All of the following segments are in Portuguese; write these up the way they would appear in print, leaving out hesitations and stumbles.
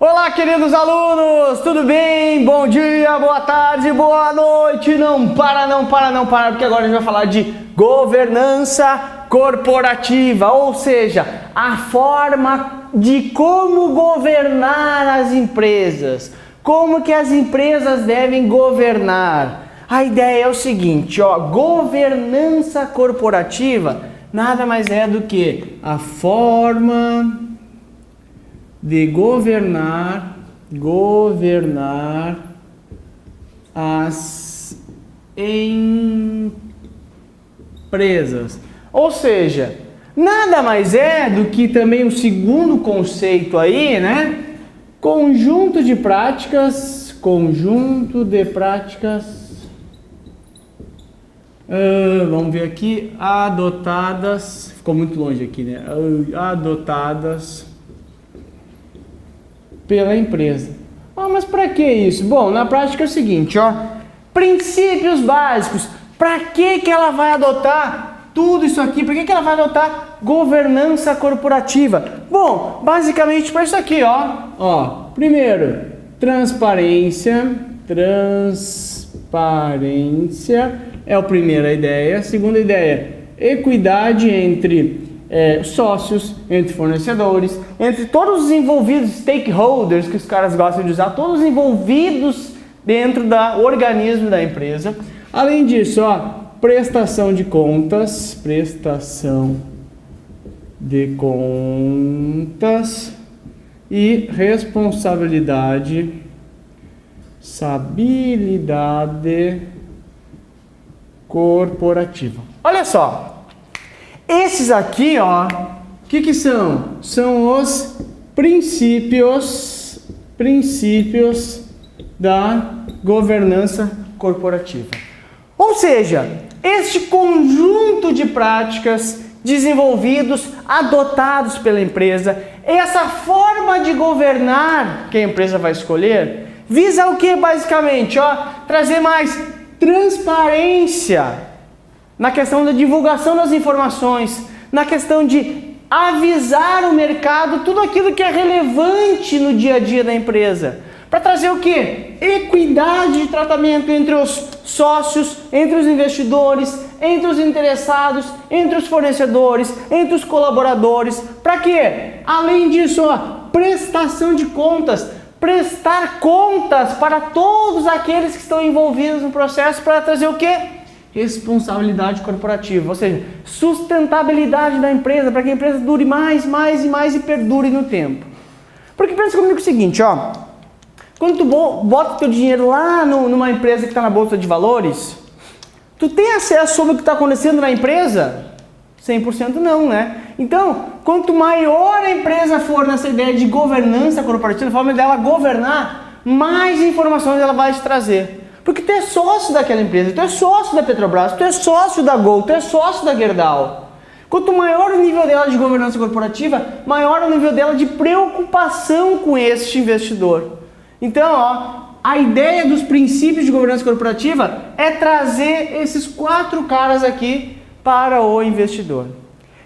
Olá, queridos alunos, tudo bem? Bom dia, boa tarde, boa noite. Não para, porque agora a gente vai falar de governança corporativa, ou seja, a forma de como governar as empresas, como que as empresas devem governar. A ideia é o seguinte, governança corporativa nada mais é do que a forma de governar as empresas. Ou seja, nada mais é do que também o segundo conceito aí, né? Conjunto de práticas, vamos ver aqui, adotadas, ficou muito longe aqui, né? Adotadas pela empresa. Mas para que isso? Bom, na prática é o seguinte, princípios básicos. Para que ela vai adotar tudo isso aqui? Para que ela vai adotar governança corporativa? Bom, basicamente para isso aqui, primeiro, transparência é a primeira ideia. A segunda ideia, equidade entre sócios, entre fornecedores, entre todos os envolvidos, stakeholders, que os caras gostam de usar, todos envolvidos dentro do organismo da empresa. Além disso, prestação de contas e responsabilidade corporativa. Olha só, esses aqui, o que são? São os princípios da governança corporativa. Ou seja, este conjunto de práticas desenvolvidos, adotados pela empresa, essa forma de governar que a empresa vai escolher, visa o que basicamente? Trazer mais transparência na questão da divulgação das informações, na questão de avisar o mercado tudo aquilo que é relevante no dia a dia da empresa. Para trazer o que? Equidade de tratamento entre os sócios, entre os investidores, entre os interessados, entre os fornecedores, entre os colaboradores. Para quê? Além disso, prestação de contas. Prestar contas para todos aqueles que estão envolvidos no processo para trazer o quê? Responsabilidade corporativa, ou seja, sustentabilidade da empresa, para que a empresa dure mais e perdure no tempo. Porque pensa comigo o seguinte, quando tu bota teu dinheiro lá numa empresa que está na bolsa de valores, tu tem acesso sobre o que está acontecendo na empresa? 100% não, né? Então, quanto maior a empresa for nessa ideia de governança corporativa, a forma dela governar, mais informações ela vai te trazer. Porque tu é sócio daquela empresa, tu é sócio da Petrobras, tu é sócio da Gol, tu é sócio da Gerdau. Quanto maior o nível dela de governança corporativa, maior o nível dela de preocupação com este investidor. Então, a ideia dos princípios de governança corporativa é trazer esses 4 caras aqui para o investidor.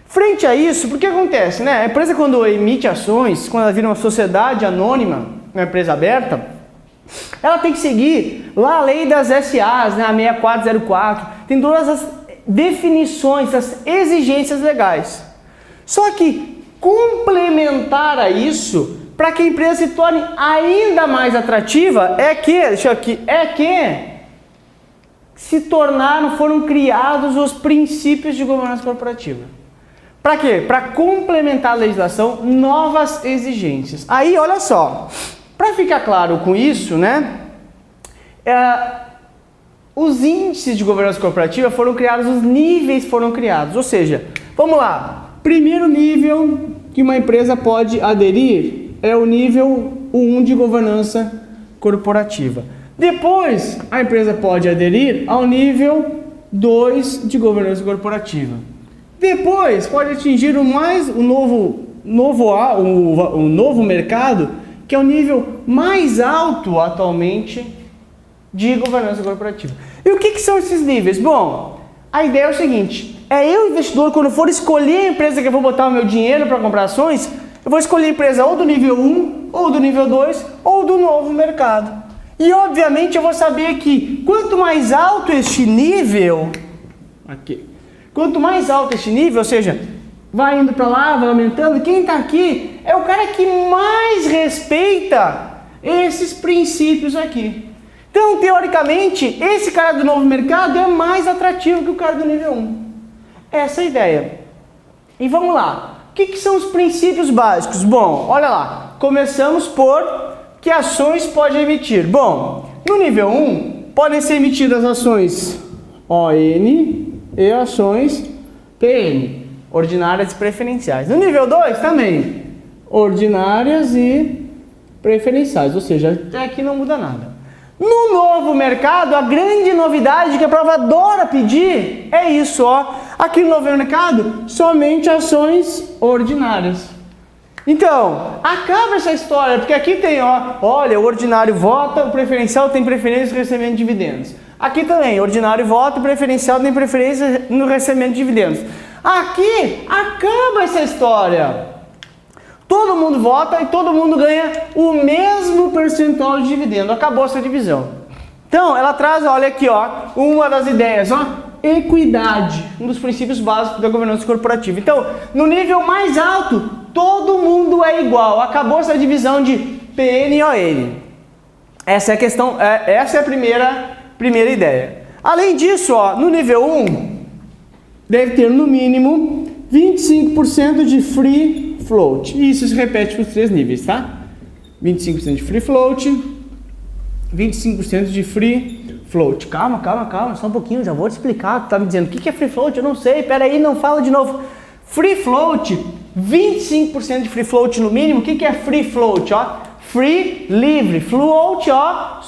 Frente a isso, porque acontece, né? A empresa, quando emite ações, quando ela vira uma sociedade anônima, uma empresa aberta, ela tem que seguir lá a lei das SAs, né? A 6404, tem todas as definições, as exigências legais. Só que complementar a isso, para que a empresa se torne ainda mais atrativa, foram criados os princípios de governança corporativa. Para quê? Para complementar a legislação, novas exigências. Aí, olha só, para ficar claro com isso, né? Os índices de governança corporativa foram criados, os níveis foram criados. Ou seja, vamos lá. Primeiro nível que uma empresa pode aderir é o nível 1 de governança corporativa. Depois, a empresa pode aderir ao nível 2 de governança corporativa. Depois, pode atingir o novo mercado, que é o nível mais alto atualmente de governança corporativa. E o que são esses níveis? Bom, a ideia é o seguinte, eu investidor, quando for escolher a empresa que eu vou botar o meu dinheiro para comprar ações, eu vou escolher a empresa ou do nível 1, ou do nível 2, ou do novo mercado. E obviamente eu vou saber que quanto mais alto este nível, aqui, quanto mais alto este nível, ou seja, vai indo para lá, vai aumentando, quem está aqui é o cara que mais respeita esses princípios aqui. Então, teoricamente, esse cara do novo mercado é mais atrativo que o cara do nível 1. Essa é a ideia. E vamos lá. O que são os princípios básicos? Bom, olha lá. Começamos por que ações pode emitir. Bom, no nível 1, podem ser emitidas ações ON e ações PN, ordinárias e preferenciais. No nível 2, também, ordinárias e preferenciais, ou seja, até aqui não muda nada. No novo mercado, a grande novidade que a prova adora pedir é isso, ó. Aqui no novo mercado, somente ações ordinárias. Então, acaba essa história, porque aqui tem, ó, olha, o ordinário vota, o preferencial tem preferência no recebimento de dividendos. Aqui também, ordinário vota, o preferencial tem preferência no recebimento de dividendos. Aqui, acaba essa história. Todo mundo vota e todo mundo ganha o mesmo percentual de dividendo. Acabou essa divisão. Então, ela traz, olha aqui, ó, uma das ideias, ó, equidade, um dos princípios básicos da governança corporativa. Então, no nível mais alto, todo mundo é igual. Acabou essa divisão de PN e ON. Essa é a questão, essa é a primeira ideia. Além disso, ó, no nível 1, deve ter no mínimo 25% de free float. E isso se repete para os 3 níveis, tá? 25% de free float, 25% de free float. Calma, só um pouquinho, já vou te explicar. Tu tá me dizendo, o que é free float? Eu não sei, peraí, não fala de novo. Free float, 25% de free float no mínimo. O que é free float? Ó, free, livre, float, ó,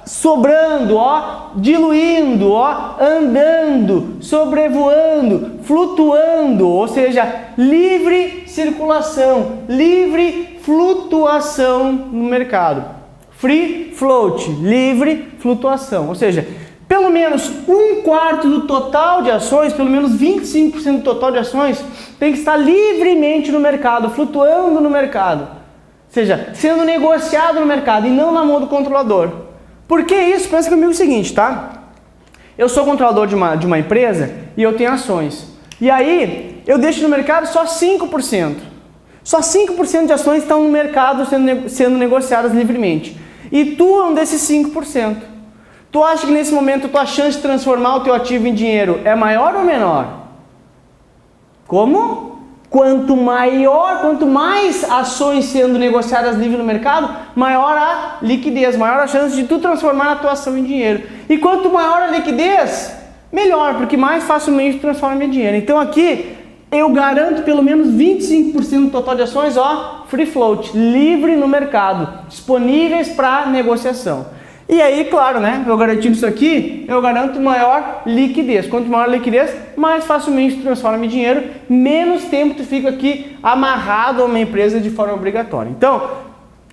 sobrando, ó, diluindo, ó, andando, sobrevoando, flutuando, ou seja, livre circulação, livre flutuação no mercado. Free float, livre flutuação, ou seja, pelo menos 1/4 do total de ações, pelo menos 25% do total de ações tem que estar livremente no mercado, flutuando no mercado. Ou seja, sendo negociado no mercado e não na mão do controlador. Por que isso? Pensa comigo o seguinte, tá? Eu sou controlador de uma empresa e eu tenho ações. E aí, eu deixo no mercado só 5%. Só 5% de ações estão no mercado sendo negociadas livremente. E tu é um desses 5%. Tu acha que nesse momento a tua chance de transformar o teu ativo em dinheiro é maior ou menor? Como? Quanto mais ações sendo negociadas livre no mercado, maior a liquidez, maior a chance de tu transformar a tua ação em dinheiro. E quanto maior a liquidez, melhor, porque mais facilmente transforma em dinheiro. Então aqui eu garanto pelo menos 25% do total de ações, ó, free float, livre no mercado, disponíveis para negociação. E aí, claro, né, eu garantindo isso aqui, eu garanto maior liquidez. Quanto maior a liquidez, mais facilmente tu transforma em dinheiro, menos tempo tu fica aqui amarrado a uma empresa de forma obrigatória. Então,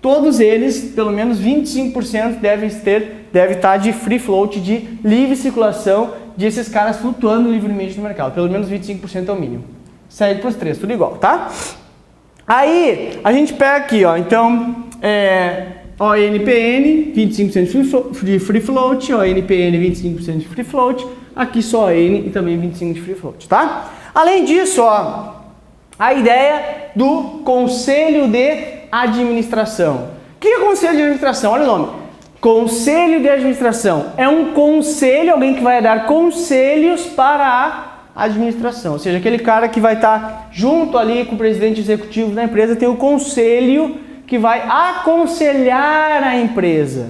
todos eles, pelo menos 25% deve estar de free float, de livre circulação, de esses caras flutuando livremente no mercado. Pelo menos 25% é o mínimo. Segue para os 3, tudo igual, tá? Aí, a gente pega aqui, ó, então, ONPN, 25% de free float, ONPN, 25% de free float, aqui só ON e também 25% de free float, tá? Além disso, ó, a ideia do Conselho de Administração. O que é o Conselho de Administração? Olha o nome. Conselho de Administração. É um conselho, alguém que vai dar conselhos para a administração. Ou seja, aquele cara que vai estar junto ali com o presidente executivo da empresa, tem o conselho que vai aconselhar a empresa.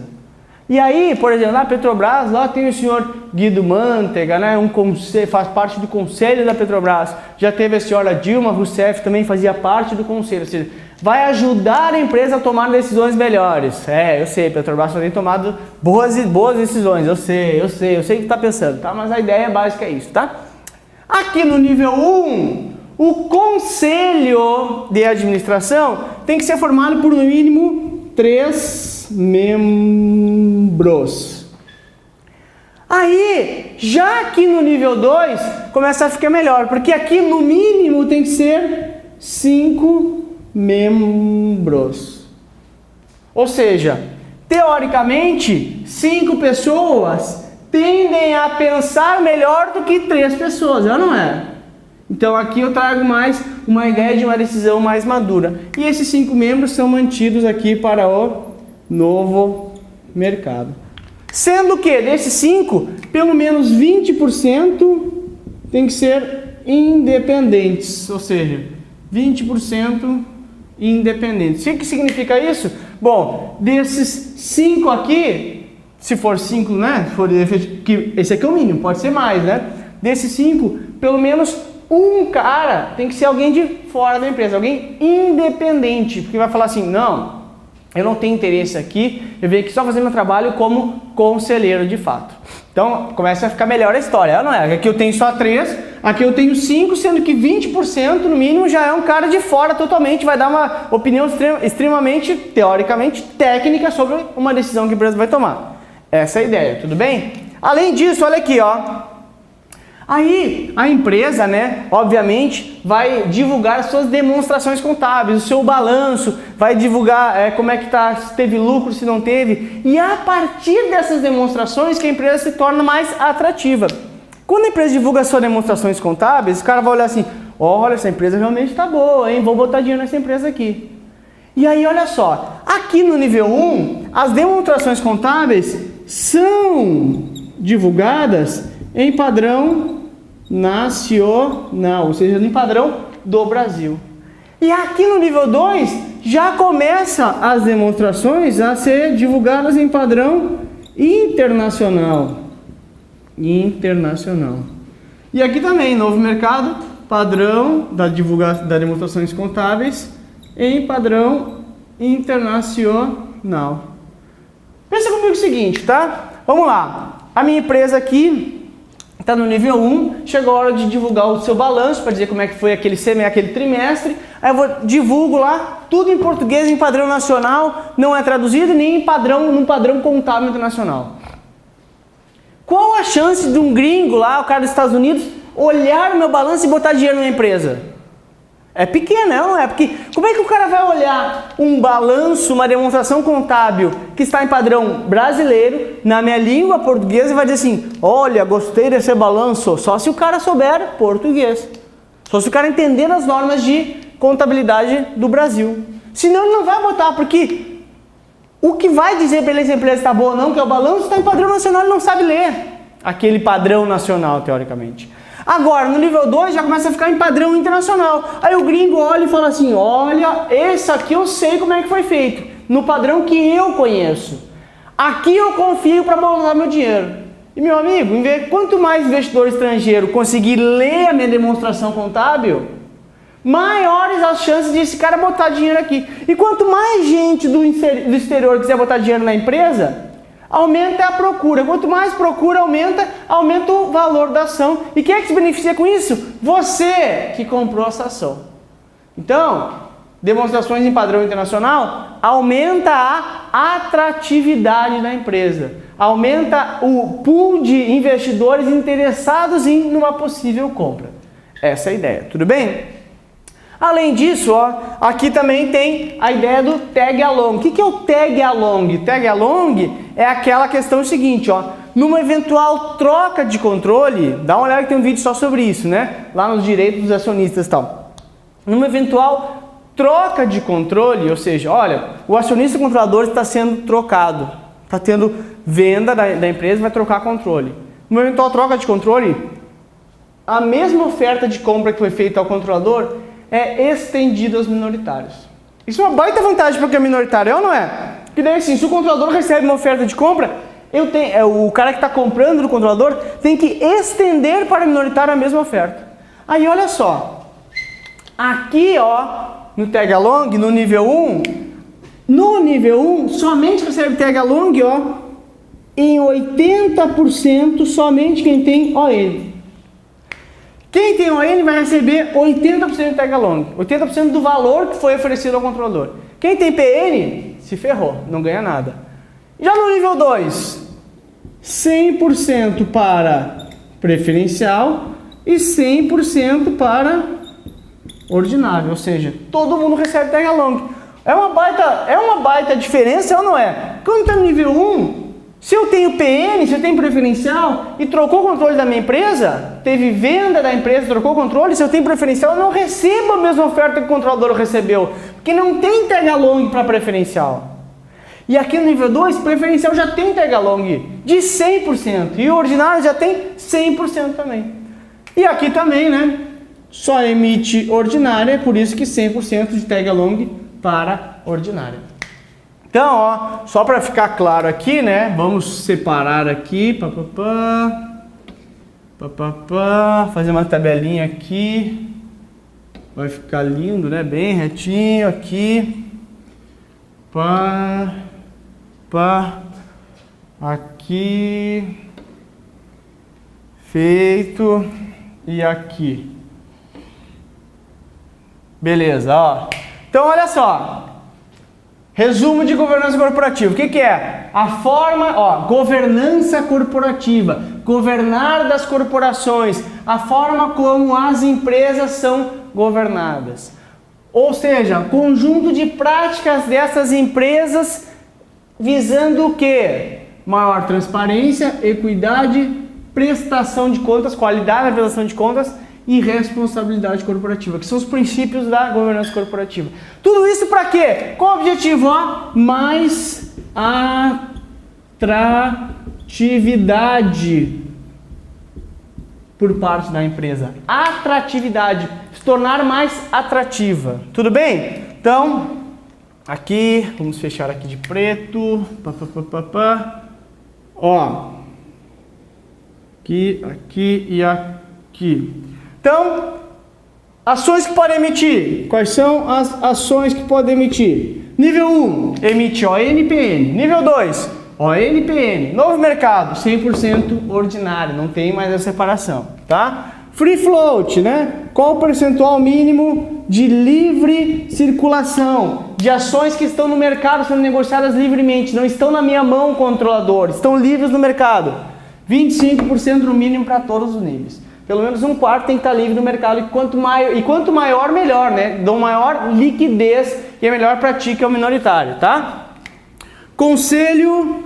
E aí, por exemplo, na Petrobras, lá tem o senhor Guido Mantega, né, faz parte do conselho da Petrobras. Já teve a senhora Dilma Rousseff, também fazia parte do conselho. Ou seja, vai ajudar a empresa a tomar decisões melhores. Eu sei, Petrobras só tem tomado boas decisões. Eu sei o que tu está pensando, tá? Mas a ideia básica é isso, tá? Aqui no nível 1, o Conselho de Administração tem que ser formado por no mínimo 3 membros. Aí, já aqui no nível 2, começa a ficar melhor, porque aqui no mínimo tem que ser 5 membros. Ou seja, teoricamente, 5 pessoas tendem a pensar melhor do que 3 pessoas, não é? Então aqui eu trago mais uma ideia de uma decisão mais madura. E esses 5 membros são mantidos aqui para o novo mercado. Sendo que desses 5, pelo menos 20% tem que ser independentes, ou seja, 20% independentes. O que significa isso? Bom, desses 5 aqui, se for 5, né? Esse aqui é o mínimo, pode ser mais, né? Desses 5, pelo menos um cara tem que ser alguém de fora da empresa, alguém independente, porque vai falar assim, não, eu não tenho interesse aqui, eu venho aqui só fazer meu trabalho como conselheiro de fato. Então começa a ficar melhor a história, não é? Aqui eu tenho só 3, aqui eu tenho 5, sendo que 20% no mínimo já é um cara de fora totalmente, vai dar uma opinião extremamente, teoricamente, técnica sobre uma decisão que a empresa vai tomar. Essa é a ideia, tudo bem? Além disso, olha aqui, ó. Aí a empresa, né, obviamente, vai divulgar as suas demonstrações contábeis, o seu balanço, vai divulgar como é que tá, se teve lucro, se não teve, e a partir dessas demonstrações que a empresa se torna mais atrativa. Quando a empresa divulga suas demonstrações contábeis, o cara vai olhar assim, olha, essa empresa realmente está boa, hein, vou botar dinheiro nessa empresa aqui. E aí, olha só, aqui no nível 1, as demonstrações contábeis são divulgadas em padrão nacional, ou seja, em padrão do Brasil. E aqui no nível 2, já começa as demonstrações a ser divulgadas em padrão internacional. E aqui também, novo mercado, padrão das demonstrações contábeis em padrão internacional. Pensa comigo o seguinte, tá? Vamos lá. A minha empresa aqui está no nível 1, chegou a hora de divulgar o seu balanço para dizer como é que foi aquele trimestre. Aí eu divulgo lá, tudo em português, em padrão nacional, não é traduzido nem num padrão contábil internacional. Qual a chance de um gringo lá, o cara dos Estados Unidos, olhar o meu balanço e botar dinheiro na empresa? É pequena, não é? Porque como é que o cara vai olhar um balanço, uma demonstração contábil que está em padrão brasileiro, na minha língua portuguesa, e vai dizer assim, olha, gostei desse balanço, só se o cara souber português. Só se o cara entender as normas de contabilidade do Brasil. Senão ele não vai botar, porque o que vai dizer para ele se a empresa está boa ou não, que é o balanço, está em padrão nacional, ele não sabe ler aquele padrão nacional, teoricamente. Agora, no nível 2 já começa a ficar em padrão internacional. Aí o gringo olha e fala assim, olha, esse aqui eu sei como é que foi feito, no padrão que eu conheço. Aqui eu confio para botar meu dinheiro. E meu amigo, quanto mais investidor estrangeiro conseguir ler a minha demonstração contábil, maiores as chances de esse cara botar dinheiro aqui. E quanto mais gente do exterior quiser botar dinheiro na empresa, aumenta a procura. Quanto mais procura aumenta o valor da ação. E quem é que se beneficia com isso? Você que comprou essa ação. Então, demonstrações em padrão internacional aumenta a atratividade da empresa. Aumenta o pool de investidores interessados em uma possível compra. Essa é a ideia. Tudo bem? Além disso, ó, aqui também tem a ideia do tag along. O que é o tag along? Tag along é aquela questão seguinte, ó, numa eventual troca de controle, dá uma olhada que tem um vídeo só sobre isso, né? Lá nos direitos dos acionistas e tal. Numa eventual troca de controle, ou seja, olha, o acionista controlador está sendo trocado, está tendo venda da empresa, vai trocar controle. Numa eventual troca de controle, a mesma oferta de compra que foi feita ao controlador é estendido aos minoritários. Isso é uma baita vantagem para quem é minoritário, não é? Porque daí assim, se o controlador recebe uma oferta de compra, o cara que está comprando do controlador tem que estender para o minoritário a mesma oferta. Aí olha só, aqui ó, no tag along, no nível 1, somente recebe tag along ó, em 80% somente quem tem ON. Quem tem ON vai receber 80% de tag along, 80% do valor que foi oferecido ao controlador. Quem tem PN, se ferrou, não ganha nada. Já no nível 2, 100% para preferencial e 100% para ordinário, ou seja, todo mundo recebe tag along. É uma baita diferença ou não é? Quando está no nível 1, se eu tenho PN, se eu tenho preferencial e trocou o controle da minha empresa, teve venda da empresa, trocou o controle, se eu tenho preferencial, eu não recebo a mesma oferta que o controlador recebeu, porque não tem tag along para preferencial. E aqui no nível 2, preferencial já tem tag along de 100% e o ordinário já tem 100% também. E aqui também, né? Só emite ordinária, por isso que 100% de tag along para ordinária. Então, ó, só para ficar claro aqui, né? Vamos separar aqui, fazer uma tabelinha aqui. Vai ficar lindo, né? Bem retinho aqui. Aqui. Feito. E aqui. Beleza, ó. Então, olha só. Resumo de governança corporativa. O que que é? A forma, ó, governança corporativa, governar das corporações, a forma como as empresas são governadas. Ou seja, conjunto de práticas dessas empresas visando o quê? Maior transparência, equidade, prestação de contas, qualidade da prestação de contas e responsabilidade corporativa, que são os princípios da governança corporativa. Tudo isso para quê? Qual o objetivo? Ó, mais atratividade por parte da empresa. Atratividade, se tornar mais atrativa. Tudo bem? Então, aqui, vamos fechar aqui de preto. Ó, aqui e aqui. Então, ações que podem emitir. Quais são as ações que podem emitir? Nível 1, emite ONPN. Nível 2, ONPN. Novo mercado, 100% ordinário, não tem mais a separação, tá? Free float, né? Qual o percentual mínimo de livre circulação de ações que estão no mercado sendo negociadas livremente, não estão na minha mão, controlador, estão livres no mercado? 25% no mínimo para todos os níveis. Pelo menos um quarto tem que estar livre no mercado e quanto maior, melhor, né? Dão maior liquidez e é melhor para ti que é o minoritário, tá? Conselho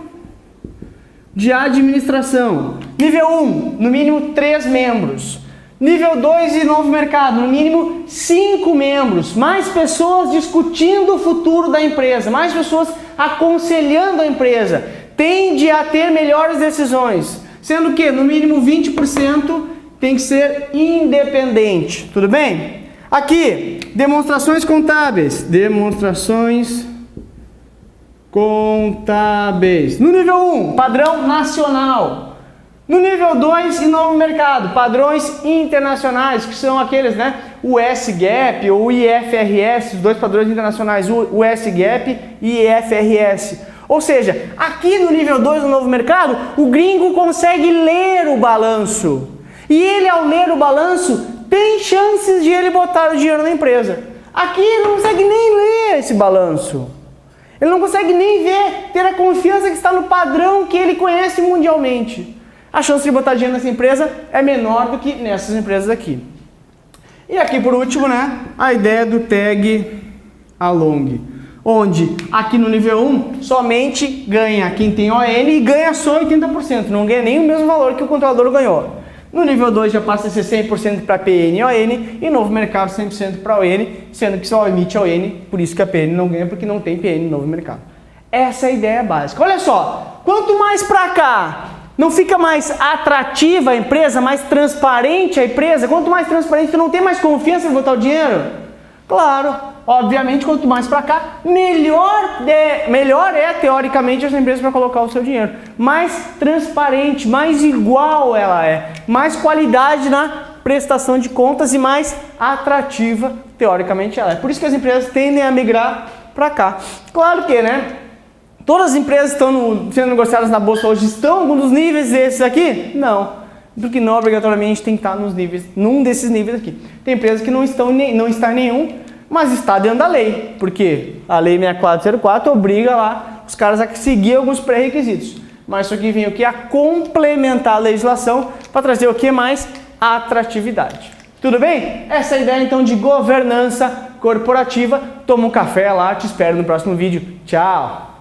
de administração. Nível 1, no mínimo 3 membros. Nível 2 e novo mercado, no mínimo 5 membros. Mais pessoas discutindo o futuro da empresa, mais pessoas aconselhando a empresa. Tende a ter melhores decisões. Sendo que no mínimo 20% tem que ser independente, tudo bem? Aqui, demonstrações contábeis. Demonstrações contábeis. No nível 1, padrão nacional. No nível 2 e novo mercado, padrões internacionais, que são aqueles, né? O US-GAAP ou o IFRS, os dois padrões internacionais, o US-GAAP e IFRS. Ou seja, aqui no nível 2 do novo mercado, o gringo consegue ler o balanço. E ele, ao ler o balanço, tem chances de ele botar o dinheiro na empresa. Aqui ele não consegue nem ler esse balanço. Ele não consegue nem ver, ter a confiança que está no padrão que ele conhece mundialmente. A chance de botar dinheiro nessa empresa é menor do que nessas empresas aqui. E aqui por último, né, a ideia do tag along. Onde aqui no nível 1 somente ganha quem tem ON e ganha só 80%. Não ganha nem o mesmo valor que o controlador ganhou. No nível 2 já passa a ser 100% para PN e ON e novo mercado 100% para ON, sendo que só emite ON, por isso que a PN não ganha, porque não tem PN no novo mercado. Essa é a ideia básica. Olha só, quanto mais para cá não fica mais atrativa a empresa, mais transparente a empresa, quanto mais transparente, tu não tem mais confiança em botar o dinheiro? Claro, obviamente, quanto mais para cá, melhor é teoricamente essa empresa para colocar o seu dinheiro. Mais transparente, mais igual ela é, mais qualidade na prestação de contas e mais atrativa teoricamente ela é. Por isso que as empresas tendem a migrar para cá. Claro que, né? Todas as empresas que estão sendo negociadas na bolsa hoje estão nos níveis desses aqui? Não. Porque não obrigatoriamente tem que estar nos níveis, num desses níveis aqui. Tem empresas que não está em nenhum, mas está dentro da lei. Porque a lei 6404 obriga lá os caras a seguir alguns pré-requisitos. Mas isso aqui vem o que? A complementar a legislação para trazer o que mais? A atratividade. Tudo bem? Essa é a ideia então de governança corporativa. Toma um café lá, te espero no próximo vídeo. Tchau!